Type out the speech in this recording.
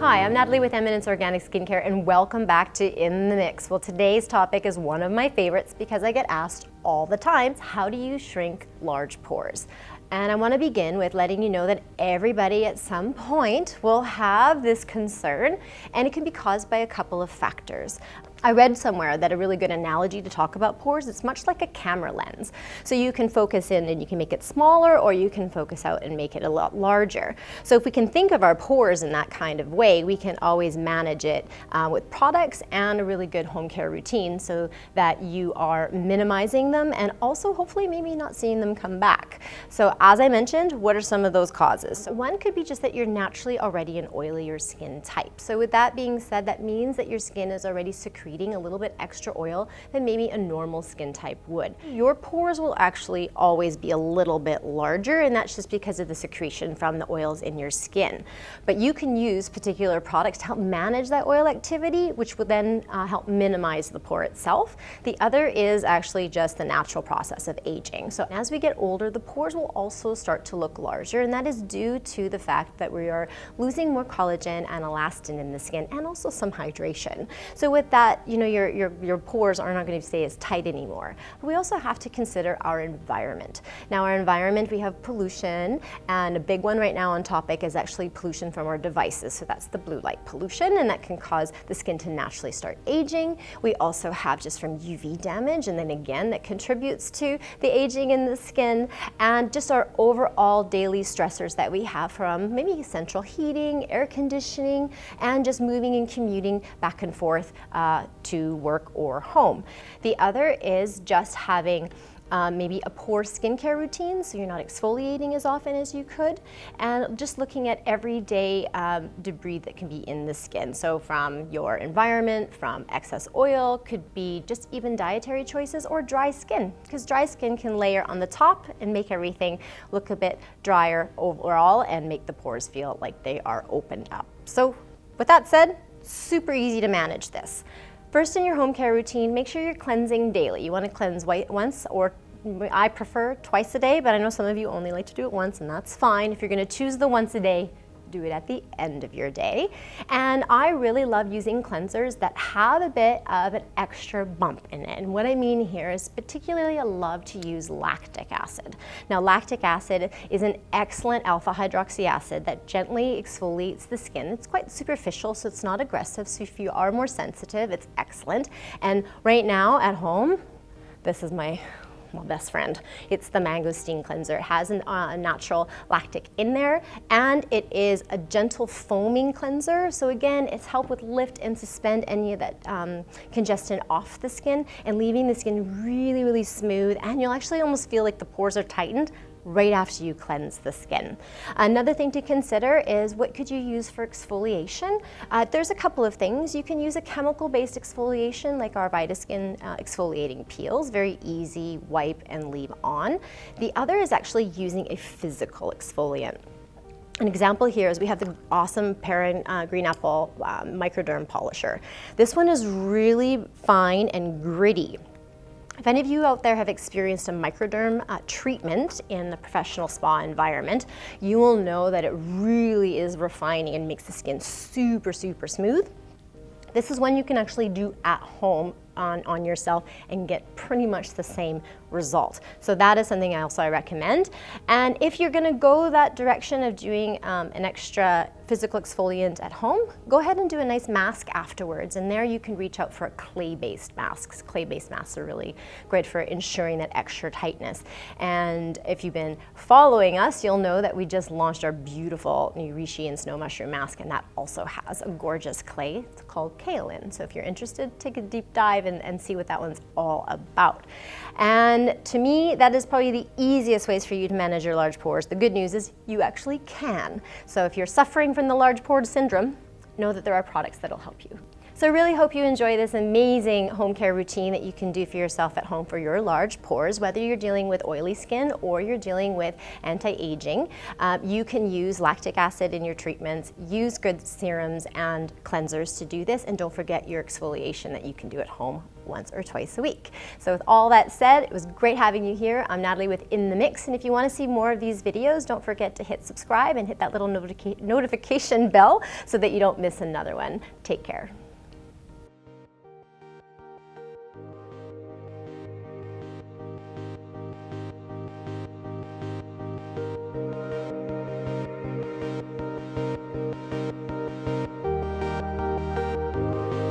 Hi, I'm Natalie with Eminence Organic Skincare and welcome back to In the Mix. Well, today's topic is one of my favorites because I get asked all the time, how do you shrink large pores? And I want to begin with letting you know that everybody at some point will have this concern, and it can be caused by a couple of factors. I read somewhere that a really good analogy to talk about pores, it's much like a camera lens. So you can focus in and you can make it smaller, or you can focus out and make it a lot larger. So if we can think of our pores in that kind of way, we can always manage it with products and a really good home care routine so that you are minimizing them and also hopefully maybe not seeing them come back. So as I mentioned, what are some of those causes? So one could be just that you're naturally already an oilier skin type. So with that being said, that means that your skin is already secreting a little bit extra oil than maybe a normal skin type would. Your pores will actually always be a little bit larger, and that's just because of the secretion from the oils in your skin. But you can use particular products to help manage that oil activity, which will then help minimize the pore itself. The other is actually just the natural process of aging. So as we get older, the pores will also start to look larger, and that is due to the fact that we are losing more collagen and elastin in the skin, and also some hydration. So with that, you know, your pores are not going to stay as tight anymore. But we also have to consider our environment. Now, our environment, we have pollution, and a big one right now on topic is actually pollution from our devices. So that's the blue light pollution, and that can cause the skin to naturally start aging. We also have just from UV damage, and then again, that contributes to the aging in the skin, and just our overall daily stressors that we have from maybe central heating, air conditioning, and just moving and commuting back and forth to work or home. The other is just having maybe a poor skincare routine, so you're not exfoliating as often as you could, and just looking at everyday debris that can be in the skin. So from your environment, from excess oil, could be just even dietary choices, or dry skin, because dry skin can layer on the top and make everything look a bit drier overall and make the pores feel like they are opened up. So with that said, super easy to manage this. First, in your home care routine, make sure you're cleansing daily. You want to cleanse once, or I prefer twice a day, but I know some of you only like to do it once, and that's fine. If you're going to choose the once a day, do it at the end of your day. And I really love using cleansers that have a bit of an extra bump in it. And what I mean here is particularly I love to use lactic acid. Now, lactic acid is an excellent alpha hydroxy acid that gently exfoliates the skin. It's quite superficial, so it's not aggressive. So if you are more sensitive, it's excellent. And right now at home, this is my best friend. It's the mangosteen cleanser. It has a natural lactic in there, and it is a gentle foaming cleanser. So again, it's help with lift and suspend any of that congestion off the skin and leaving the skin really, really smooth, and you'll actually almost feel like the pores are tightened right after you cleanse the skin. Another thing to consider is what could you use for exfoliation? There's a couple of things. You can use a chemical-based exfoliation like our Vitaskin exfoliating peels, very easy, wipe and leave on. The other is actually using a physical exfoliant. An example here is we have the awesome Pergar Green Apple Microderm Polisher. This one is really fine and gritty. If any of you out there have experienced a microderm treatment in a professional spa environment, you will know that it really is refining and makes the skin super, super smooth. This is one you can actually do at home on yourself and get pretty much the same result. So that is something else I recommend. And if you're gonna go that direction of doing an extra physical exfoliant at home, go ahead and do a nice mask afterwards. And there you can reach out for clay-based masks. Clay-based masks are really great for ensuring that extra tightness. And if you've been following us, you'll know that we just launched our beautiful new reishi and snow mushroom mask, and that also has a gorgeous clay. It's called kaolin. So if you're interested, take a deep dive and see what that one's all about. And to me, that is probably the easiest ways for you to manage your large pores. The good news is you actually can. So if you're suffering from the large pore syndrome, know that there are products that'll help you. So So I really hope you enjoy this amazing home care routine that you can do for yourself at home for your large pores, whether you're dealing with oily skin or you're dealing with anti-aging. You can use lactic acid in your treatments, use good serums and cleansers to do this, and don't forget your exfoliation that you can do at home once or twice a week. So with all that said, it was great having you here. I'm Natalie with In the Mix, and if you want to see more of these videos, don't forget to hit subscribe and hit that little notification bell so that you don't miss another one. Take care.